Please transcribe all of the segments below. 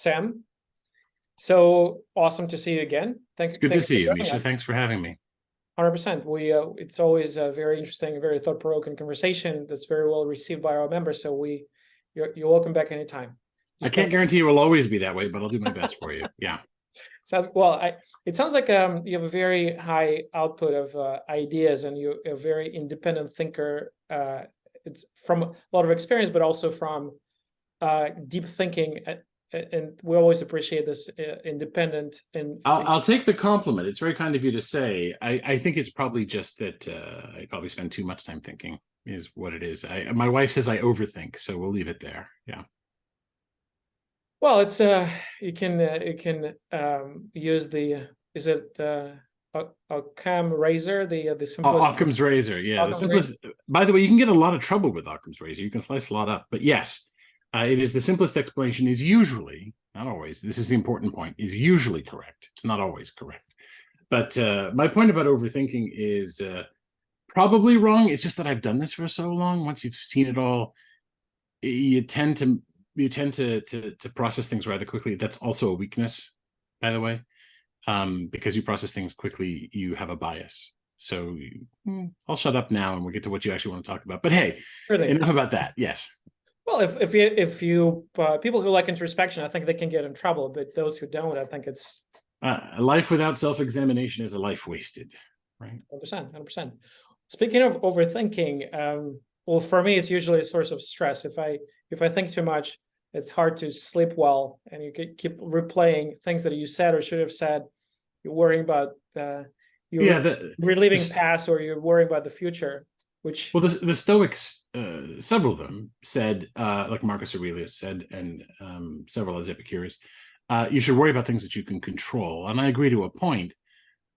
Sam. So awesome to see you again. It's good to see you, Misha. Thanks for having me. 100%. It's always a very interesting, very thought-provoking conversation that's very well received by our members. So you're welcome back anytime. I can't guarantee it will always be that way, but I'll do my best for you. Yeah. Sounds well. It sounds like you have a very high output of ideas, and you're a very independent thinker. It's from a lot of experience, but also from deep thinking. And we always appreciate this independent. And I'll take the compliment. It's very kind of you to say. I think it's probably just that I probably spend too much time thinking is what it is. My wife says I overthink, so we'll leave it there. Yeah. Well, it's you can use the Occam razor, the simplest. Occam's razor, yeah, Occam's the simplest. razor. By the way, you can get a lot of trouble with Occam's razor. You can slice a lot up, but yes. It is the simplest explanation is usually, not always, this is the important point, is usually correct. It's not always correct. But my point about overthinking is probably wrong. It's just that I've done this for so long. Once you've seen it all, you tend to process things rather quickly. That's also a weakness, by the way. Because you process things quickly, you have a bias. So I'll shut up now and we'll get to what you actually want to talk about. But hey, enough about that. Yes. Well, if you people who like introspection, I think they can get in trouble. But those who don't, I think it's a life without self-examination is a life wasted, right? 100%. Speaking of overthinking, well, for me, it's usually a source of stress. If I think too much, it's hard to sleep well, and you could keep replaying things that you said or should have said. You're worrying about reliving past, or you're worrying about the future. Well, the Stoics, several of them said, like Marcus Aurelius said, and several as Epicurus, you should worry about things that you can control. And I agree to a point.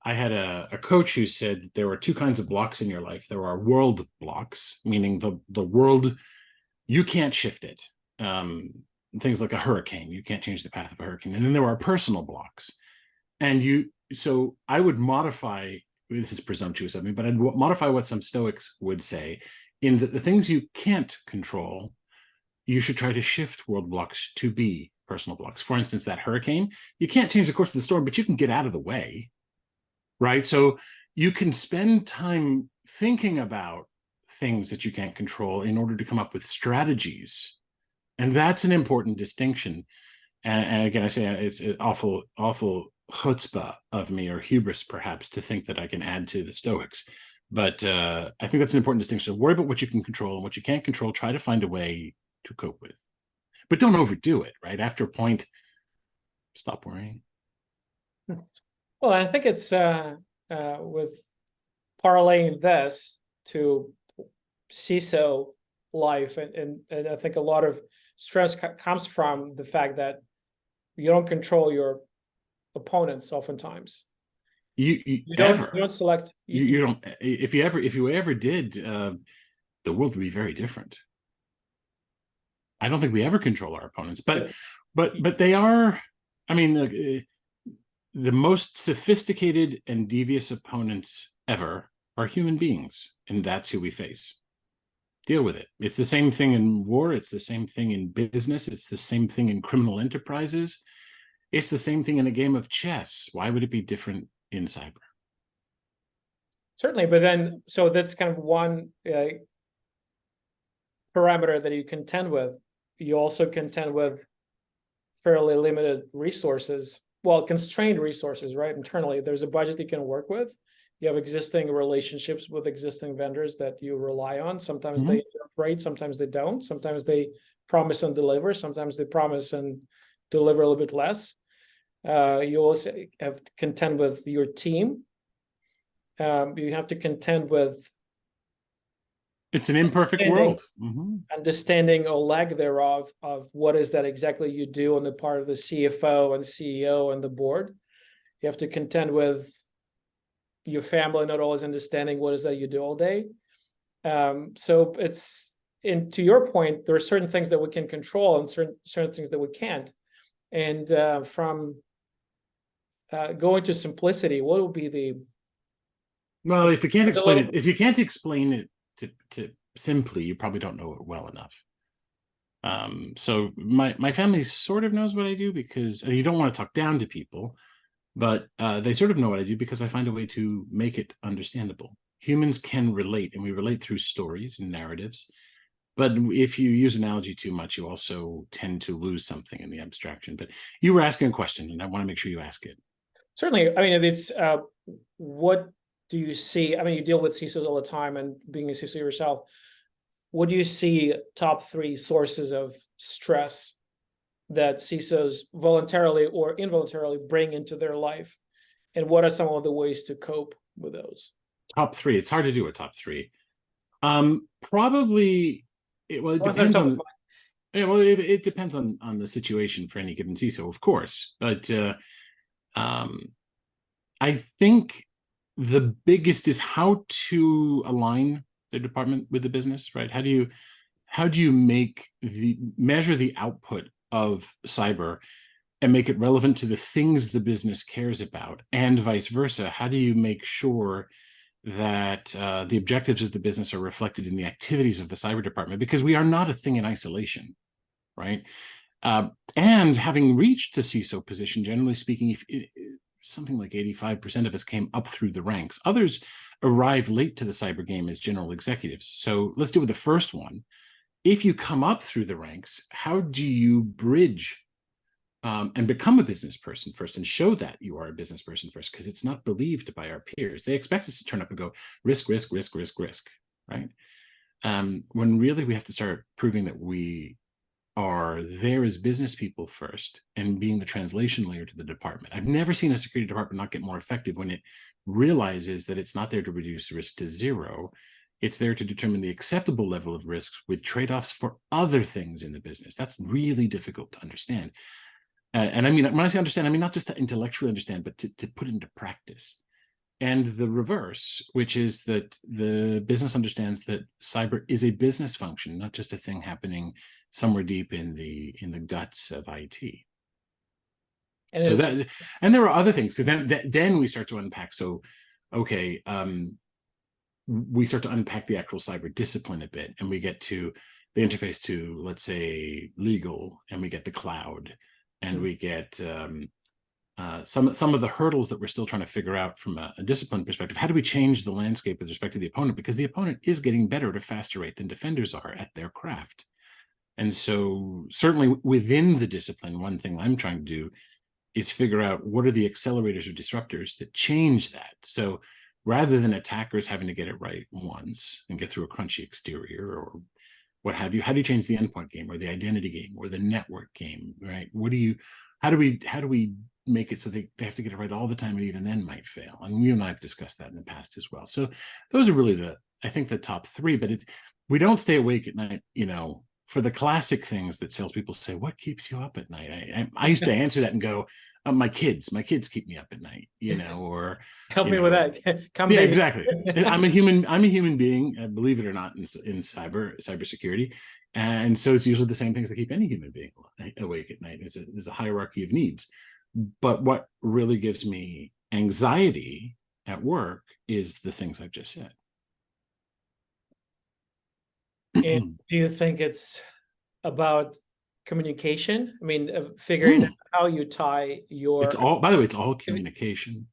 I had a coach who said there are two kinds of blocks in your life. There are world blocks, meaning the world, you can't shift it. Things like a hurricane, you can't change the path of a hurricane. And then there are personal blocks. So I would modify, this is presumptuous of me, but I'd modify what some Stoics would say in the things you can't control. You should try to shift world blocks to be personal blocks. For instance, that hurricane, you can't change the course of the storm, but you can get out of the way, right? So you can spend time thinking about things that you can't control in order to come up with strategies. And that's an important distinction. And again, I say it's an awful chutzpah of me, or hubris perhaps, to think that I can add to the Stoics. But I think that's an important distinction. So worry about what you can control, and what you can't control, try to find a way to cope with. But don't overdo it, right? After a point, stop worrying. Well, I think it's with parlaying this to CISO life, and I think a lot of stress comes from the fact that you don't control your opponents oftentimes. You don't select. You don't. If you ever did, the world would be very different. I don't think we ever control our opponents, but they are. I mean, the most sophisticated and devious opponents ever are human beings, and that's who we face. Deal with it. It's the same thing in war. It's the same thing in business. It's the same thing in criminal enterprises. It's the same thing in a game of chess. Why would it be different in cyber? Certainly, but then, so that's kind of one parameter that you contend with. You also contend with fairly limited resources, well, constrained resources, right? Internally, there's a budget you can work with. You have existing relationships with existing vendors that you rely on. Sometimes they operate, sometimes they don't. Sometimes they promise and deliver. Sometimes they promise and deliver a little bit less. You also have to contend with your team. You have to contend with. It's an imperfect world. Understanding or lack thereof of what is that exactly you do on the part of the CFO and CEO and the board. You have to contend with your family not always understanding what is that you do all day. So it's, to your point, there are certain things that we can control and certain things that we can't. And from going to simplicity, what would be the? Well, if you can't explain it, to simply, you probably don't know it well enough. So my family sort of knows what I do, because you don't want to talk down to people, but they sort of know what I do because I find a way to make it understandable. Humans can relate, and we relate through stories and narratives. But if you use analogy too much, you also tend to lose something in the abstraction. But you were asking a question, and I want to make sure you ask it. Certainly. I mean, it's what do you see? I mean, you deal with CISOs all the time, and being a CISO yourself, what do you see top three sources of stress that CISOs voluntarily or involuntarily bring into their life? And what are some of the ways to cope with those? Top three. It's hard to do a top three. Probably. Well, it Ones that are depends top of on. Yeah, well, it depends on the situation for any given CISO, of course. But um, I think the biggest is how to align the department with the business, right? How do you measure the output of cyber and make it relevant to the things the business cares about, and vice versa? How do you make sure that the objectives of the business are reflected in the activities of the cyber department? Because we are not a thing in isolation, right? And having reached the CISO position, generally speaking, if something like 85% of us came up through the ranks. Others arrive late to the cyber game as general executives. So let's deal with the first one. If you come up through the ranks, how do you bridge and become a business person first, and show that you are a business person first? Because it's not believed by our peers. They expect us to turn up and go risk, risk, risk, risk, risk, right? When really we have to start proving that we are there as business people first, and being the translation layer to the department. I've never seen a security department not get more effective when it realizes that it's not there to reduce risk to zero. It's there to determine the acceptable level of risks with trade-offs for other things in the business. That's really difficult to understand. And I mean, when I say understand, I mean not just to intellectually understand, but to put into practice. And the reverse, which is that the business understands that cyber is a business function, not just a thing happening somewhere deep in the guts of IT. And So is that, and there are other things, because then we start to unpack. So, okay, we start to unpack the actual cyber discipline a bit, and we get to the interface to, let's say, legal, and we get the cloud, and we get some of the hurdles that we're still trying to figure out from a discipline perspective. How do we change the landscape with respect to the opponent? Because the opponent is getting better at a faster rate than defenders are at their craft. And so certainly within the discipline, one thing I'm trying to do is figure out what are the accelerators or disruptors that change that. So rather than attackers having to get it right once and get through a crunchy exterior or what have you, how do you change the endpoint game or the identity game or the network game, right? How do we make it so they have to get it right all the time, and even then might fail? And you and I have discussed that in the past as well. So those are really I think the top three. But we don't stay awake at night, for the classic things that salespeople say. What keeps you up at night? I used to answer that and go, my kids keep me up at night, or help me with that. Yeah, exactly. I'm a human being, believe it or not, in cybersecurity. And so it's usually the same things that keep any human being awake at night. There's a hierarchy of needs. But what really gives me anxiety at work is the things I've just said. And do you think it's about communication? I mean, figuring out how you tie your. It's all, by the way, it's all communication,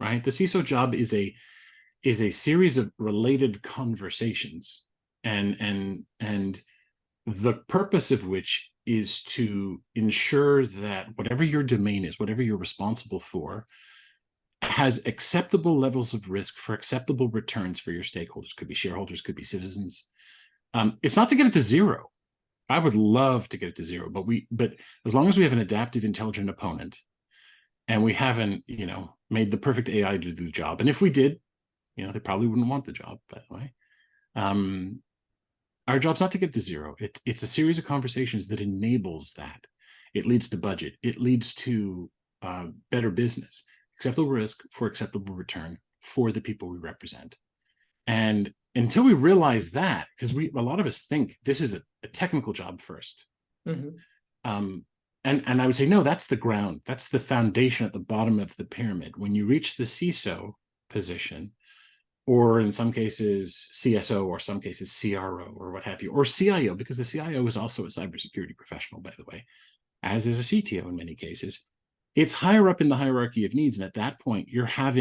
right? The CISO job is a series of related conversations, and the purpose of which is to ensure that whatever your domain is, whatever you're responsible for, has acceptable levels of risk for acceptable returns for your stakeholders. Could be shareholders, could be citizens. It's not to get it to zero. I would love to get it to zero, but as long as we have an adaptive, intelligent opponent, and we haven't, made the perfect AI to do the job, and if we did, they probably wouldn't want the job, by the way. Our job's not to get to zero. It's a series of conversations that enables that. It leads to budget. It leads to better business, acceptable risk for acceptable return for the people we represent. And until we realize that, because a lot of us think this is a technical job first. And I would say, no, that's the ground. That's the foundation at the bottom of the pyramid. When you reach the CISO position, or in some cases CSO, or some cases CRO, or what have you, or CIO, because the CIO is also a cybersecurity professional, by the way, as is a CTO in many cases. It's higher up in the hierarchy of needs, and at that point, you have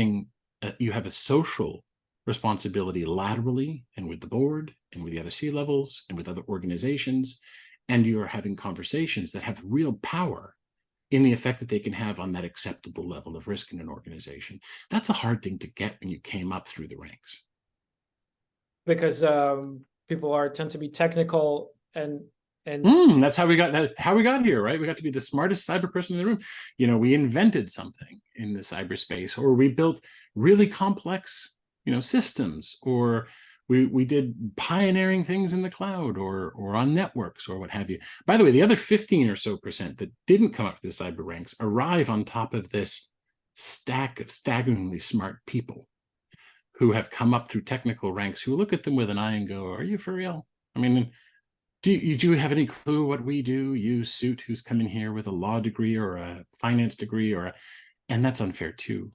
a social responsibility laterally, and with the board, and with the other C levels, and with other organizations, and you are having conversations that have real power in the effect that they can have on that acceptable level of risk in an organization. That's a hard thing to get when you came up through the ranks. Because people tend to be technical and That's how we got here, right? We got to be the smartest cyber person in the room. You know, we invented something in the cyberspace, or we built really complex, systems, or we did pioneering things in the cloud, or on networks, or what have you. By the way, the other 15 or so percent that didn't come up to the cyber ranks arrive on top of this stack of staggeringly smart people who have come up through technical ranks, who look at them with an eye and go, "Are you for real?" I mean, do you have any clue what we do? You suit who's come in here with a law degree or a finance degree, and that's unfair too,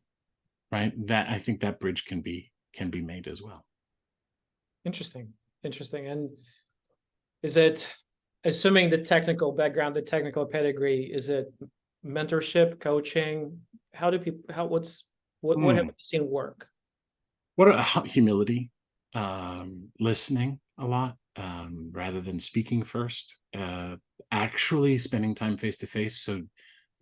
right? That, I think, that bridge can be made as well. interesting. And is it, assuming the technical background, the technical pedigree, is it mentorship, coaching? How do people, what have you seen work? Humility, listening a lot, rather than speaking first, actually spending time face to face. So,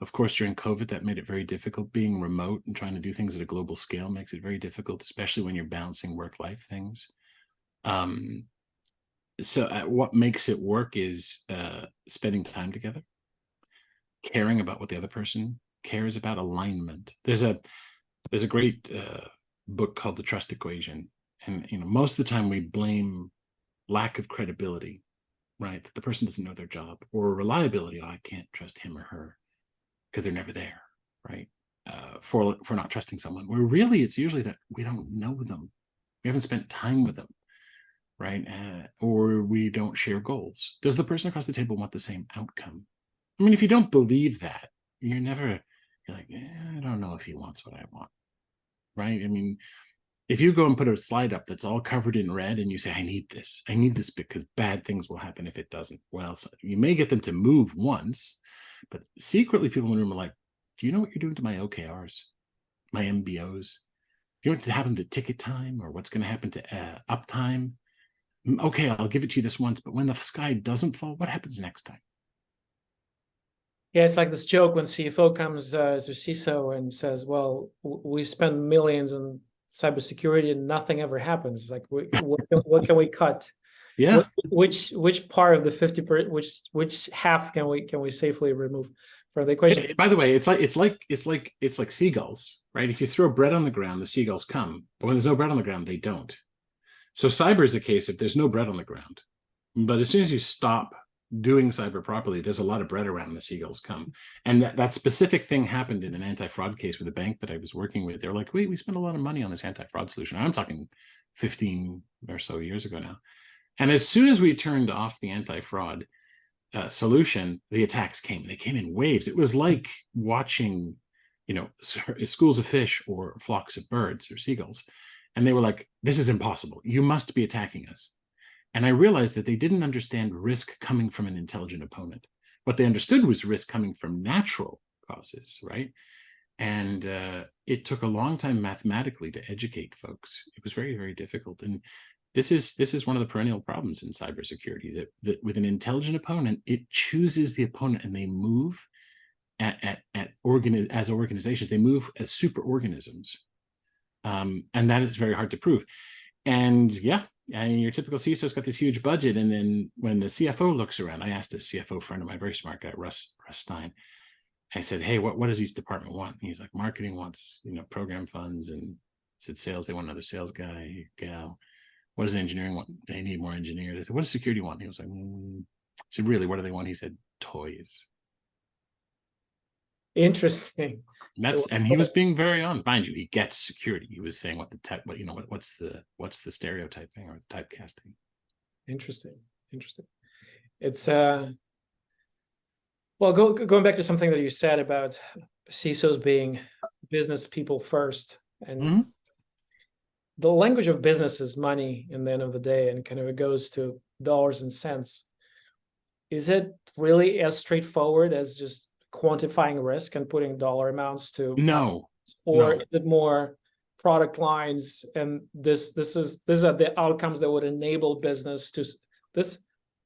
of course, during COVID, that made it very difficult. Being remote and trying to do things at a global scale makes it very difficult, especially when you're balancing work-life things. So what makes it work is spending time together, caring about what the other person cares about, alignment. There's a great book called The Trust Equation, and most of the time we blame lack of credibility, right? That the person doesn't know their job, or reliability. Oh, I can't trust him or her because they're never there, right? For not trusting someone, where really it's usually that we don't know them, we haven't spent time with them, right? Or we don't share goals. Does the person across the table want the same outcome? I mean, if you don't believe that, you're like, I don't know if he wants what I want, right? I mean, if you go and put a slide up that's all covered in red and you say, I need this because bad things will happen if it doesn't. Well, so you may get them to move once, but secretly people in the room are like, do you know what you're doing to my OKRs, my MBOs? Do you know what happened to ticket time, or what's going to happen to uptime? Okay, I'll give it to you this once, but when the sky doesn't fall, what happens next time? Yeah, it's like this joke when CFO comes to CISO and says, well, we spend millions on cybersecurity and nothing ever happens. It's like, what can we cut? Yeah. Which part of the 50%, which half can we safely remove from the equation? By the way, it's like seagulls, right? If you throw bread on the ground, the seagulls come, but when there's no bread on the ground, they don't. So cyber is a case of there's no bread on the ground, but as soon as you stop doing cyber properly, there's a lot of bread around, the seagulls come. And that specific thing happened in an anti-fraud case with a bank that I was working with. They're like, wait, we spent a lot of money on this anti-fraud solution. I'm talking 15 or so years ago now. And as soon as we turned off the anti-fraud solution, the attacks came. They came in waves. It was like watching, schools of fish or flocks of birds or seagulls. And they were like, this is impossible. You must be attacking us. And I realized that they didn't understand risk coming from an intelligent opponent. What they understood was risk coming from natural causes, right? And it took a long time mathematically to educate folks. It was very, very difficult. And this is one of the perennial problems in cybersecurity, that with an intelligent opponent, it chooses the opponent and they move as organizations, they move as super organisms. And that is very hard to prove. And yeah, and your typical CISO's got this huge budget. And then when the CFO looks around, I asked a CFO friend of mine, very smart guy, Russ Stein. I said, hey, what does each department want? And he's like, marketing wants, program funds. And I said, sales, they want another sales guy, gal. What does engineering want? They need more engineers. I said, what does security want? He was like, I said, really, what do they want? He said, toys. Interesting. And he was being very honest. Mind you, he gets security. He was saying what's the stereotyping or the typecasting. Interesting. It's well, going back to something that you said about CISOs being business people first, and the language of business is money in the end of the day, and kind of it goes to dollars and cents. Is it really as straightforward as just quantifying risk and putting dollar amounts to, No, or no. is it more product lines, and these are the outcomes that would enable business to this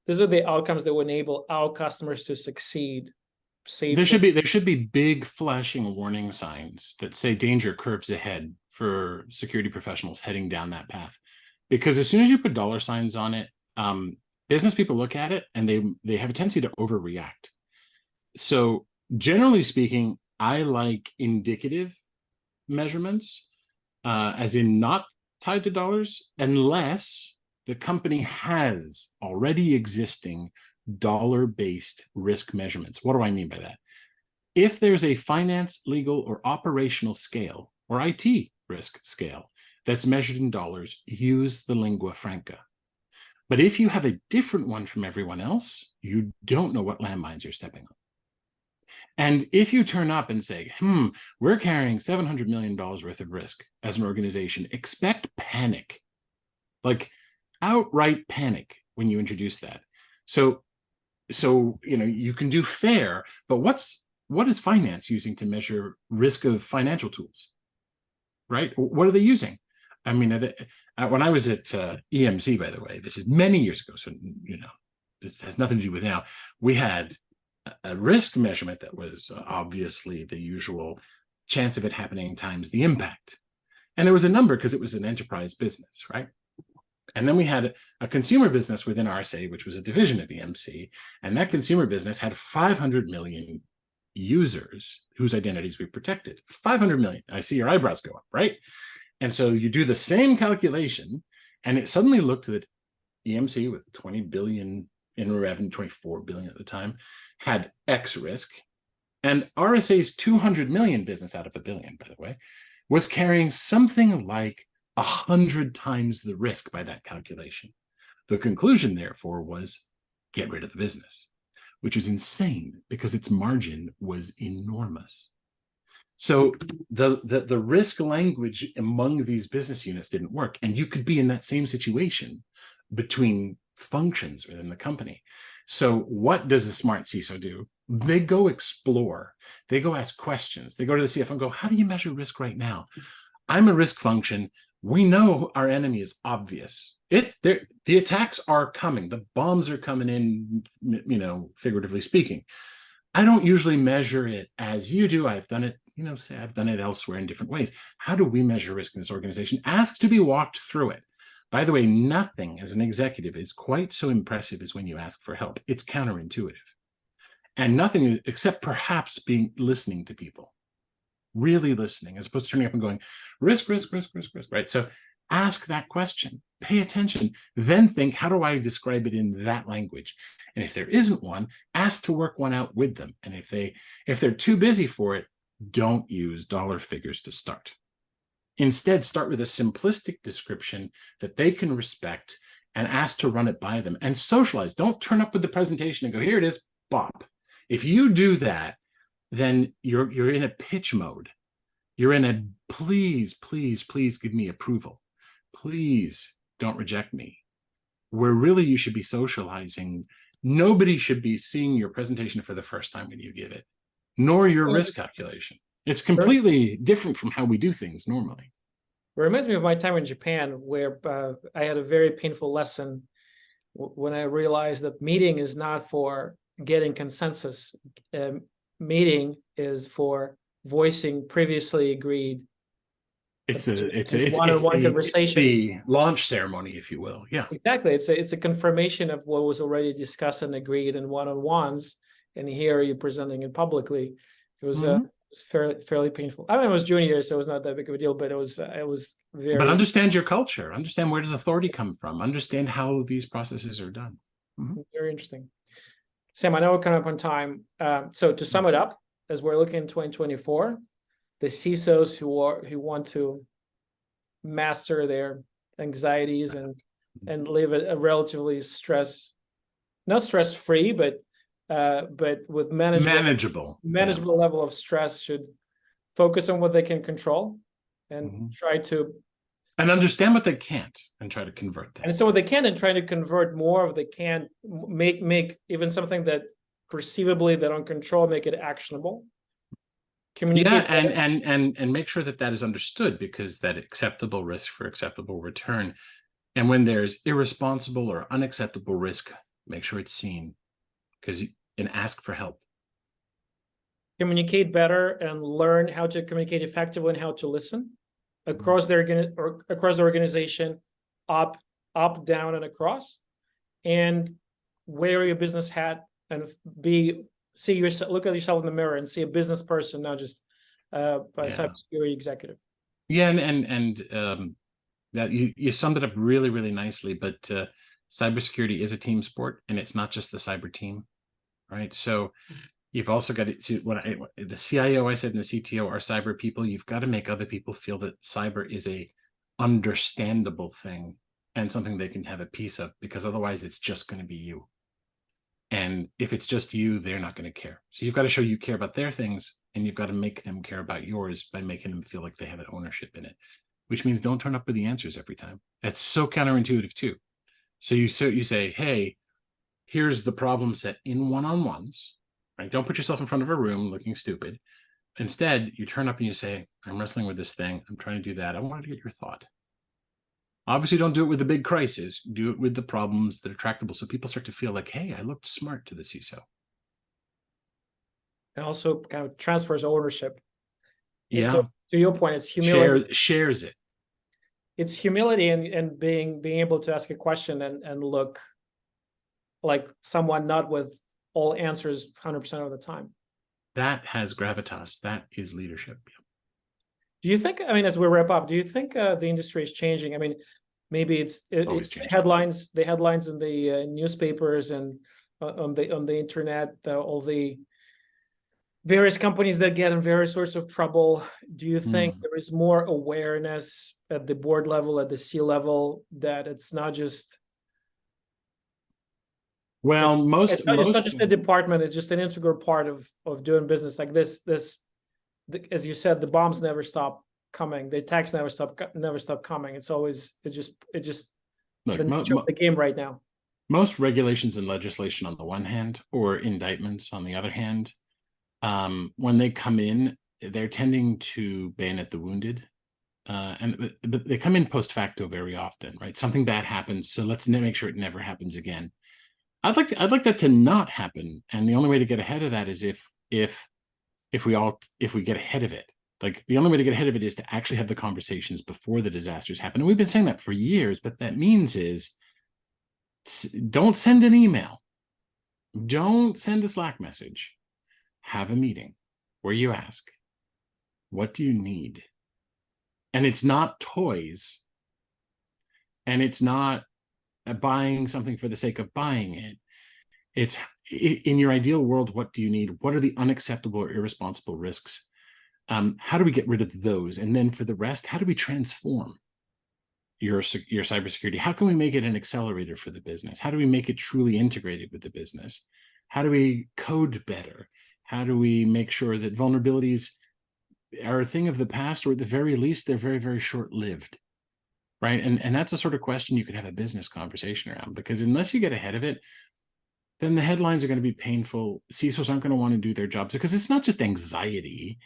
these are the outcomes that would enable our customers to succeed safely? There should be big flashing warning signs that say danger curves ahead for security professionals heading down that path. Because as soon as you put dollar signs on it, business people look at it and they have a tendency to overreact. So generally speaking, I like indicative measurements, as in not tied to dollars, unless the company has already existing dollar-based risk measurements. What do I mean by that? If there's a finance, legal, or operational scale, or IT risk scale, that's measured in dollars, use the lingua franca. But if you have a different one from everyone else, you don't know what landmines you're stepping on. And if you turn up and say, we're carrying $700 million worth of risk as an organization, expect panic, like outright panic when you introduce that. So you can do fair, but what is finance using to measure risk of financial tools, right? What are they using? I mean, when I was at EMC, by the way, this is many years ago, so this has nothing to do with now. We had a risk measurement that was obviously the usual chance of it happening times the impact. And there was a number because it was an enterprise business, right? And then we had a consumer business within RSA, which was a division of EMC. And that consumer business had 500 million users whose identities we protected. 500 million. I see your eyebrows go up, right? And so you do the same calculation, and it suddenly looked that EMC with 20 billion in revenue, 24 billion at the time, had X risk. And RSA's 200 million business out of a billion, by the way, was carrying something like 100 times the risk by that calculation. The conclusion, therefore, was get rid of the business, which was insane because its margin was enormous. So the risk language among these business units didn't work. And you could be in that same situation between functions within the company. So what does a smart CISO do? They go explore. They go ask questions. They go to the CFO and go, how do you measure risk right now? I'm a risk function. We know our enemy is obvious. The attacks are coming. The bombs are coming in, figuratively speaking. I don't usually measure it as you do. I've done it, say I've done it elsewhere in different ways. How do we measure risk in this organization? Ask to be walked through it. By the way, nothing as an executive is quite so impressive as when you ask for help. It's counterintuitive. And nothing except perhaps listening to people. Really listening, as opposed to turning up and going, risk, right? So ask that question, pay attention, then think, how do I describe it in that language? And if there isn't one, ask to work one out with them. And if they're too busy for it, don't use dollar figures to start. Instead, start with a simplistic description that they can respect and ask to run it by them and socialize. Don't turn up with the presentation and go, here it is, bop. If you do that, then you're in a pitch mode. You're in a please give me approval. Please don't reject me. Where really you should be socializing. Nobody should be seeing your presentation for the first time when you give it, nor your risk calculation. It's completely different from how we do things normally. It reminds me of my time in Japan, where I had a very painful lesson when I realized that meeting is not for getting consensus. Meeting is for voicing previously agreed. It's the launch ceremony, if you will. Yeah, exactly. It's a confirmation of what was already discussed and agreed in one-on-ones, and here you're presenting it publicly. It was fairly painful. I mean, I was junior, so it was not that big of a deal, but it was very. But understand your culture. Understand where does authority come from. Understand how these processes are done. Very interesting. Sam, I know we're coming up on time. So to sum it up, as we're looking in 2024, the CISOs who want to master their anxieties and live a relatively not stress-free, but with manageable level of stress, should focus on what they can control and try to And understand what they can't and try to convert that. And so what they can, and trying to convert more of they can, make even something that perceivably they don't control, make it actionable. Communicate. Yeah, and make sure that that is understood, because that acceptable risk for acceptable return. And when there's irresponsible or unacceptable risk, make sure it's seen, and ask for help. Communicate better and learn how to communicate effectively and how to listen across their across the organization, up, down, and across, and wear your business hat and see yourself, look at yourself in the mirror and see a business person, not just a cybersecurity executive. Yeah, and that you summed it up really, really nicely. But cybersecurity is a team sport, and it's not just the cyber team, right? So you've also got to see the CIO I said and the CTO are cyber people. You've got to make other people feel that cyber is a understandable thing and something they can have a piece of, because otherwise it's just going to be you. And if it's just you, they're not going to care. So you've got to show you care about their things, and you've got to make them care about yours by making them feel like they have an ownership in it, which means don't turn up with the answers every time. That's so counterintuitive too. So you say, hey, here's the problem set in one-on-ones, right? Don't put yourself in front of a room looking stupid. Instead, you turn up and you say, I'm wrestling with this thing. I'm trying to do that. I wanted to get your thought. Obviously, don't do it with the big crisis. Do it with the problems that are tractable, so people start to feel like, hey, I looked smart to the CISO. And also kind of transfers ownership. Yeah. So to your point, it's humility. Shares it. It's humility and being able to ask a question and look like someone not with all answers 100% of the time. That has gravitas. That is leadership. Do you think, I mean, as we wrap up, do you think the industry is changing? I mean, maybe it's always changing. the headlines in the newspapers and on the internet, all the various companies that get in various sorts of trouble. Do you think there is more awareness at the board level, at the C level, that it's not just it's not just a department, it's just an integral part of doing business like this. As you said, the bombs never stop coming, the attacks never stop coming. It's just look, the nature of the game right now. Most regulations and legislation on the one hand, or indictments on the other hand, when they come in, they're tending to bayonet the wounded, but they come in post facto very often, right? Something bad happens, so let's make sure it never happens again. I'd like that to not happen, and the only way to get ahead of that is if we get ahead of it. Like, the only way to get ahead of it is to actually have the conversations before the disasters happen. And we've been saying that for years. What that means is, don't send an email, don't send a Slack message. Have a meeting where you ask, what do you need? And it's not toys, and it's not buying something for the sake of buying it. It's, in your ideal world, what do you need? What are the unacceptable or irresponsible risks? How do we get rid of those? And then for the rest, how do we transform your cybersecurity? How can we make it an accelerator for the business? How do we make it truly integrated with the business? How do we code better? How do we make sure that vulnerabilities are a thing of the past, or at the very least, they're very, very short-lived, right? And that's a sort of question you could have a business conversation around, because unless you get ahead of it, then the headlines are going to be painful. CISOs aren't going to want to do their jobs, because it's not just anxiety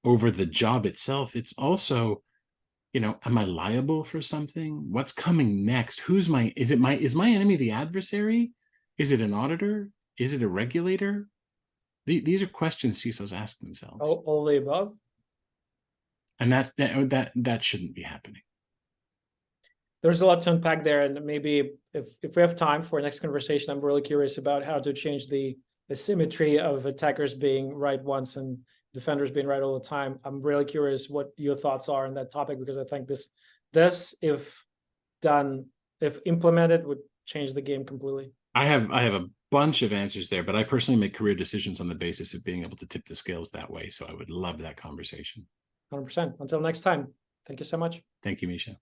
over the job itself. It's also, am I liable for something? What's coming next? Is my enemy the adversary? Is it an auditor? Is it a regulator? These are questions CISOs ask themselves. All the above. And that shouldn't be happening. There's a lot to unpack there, and maybe if we have time for our next conversation, I'm really curious about how to change the symmetry of attackers being right once and defenders being right all the time. I'm really curious what your thoughts are on that topic, because I think this if implemented, would change the game completely. I have a bunch of answers there, but I personally make career decisions on the basis of being able to tip the scales that way. So I would love that conversation. 100%. Until next time. Thank you so much. Thank you, Misha.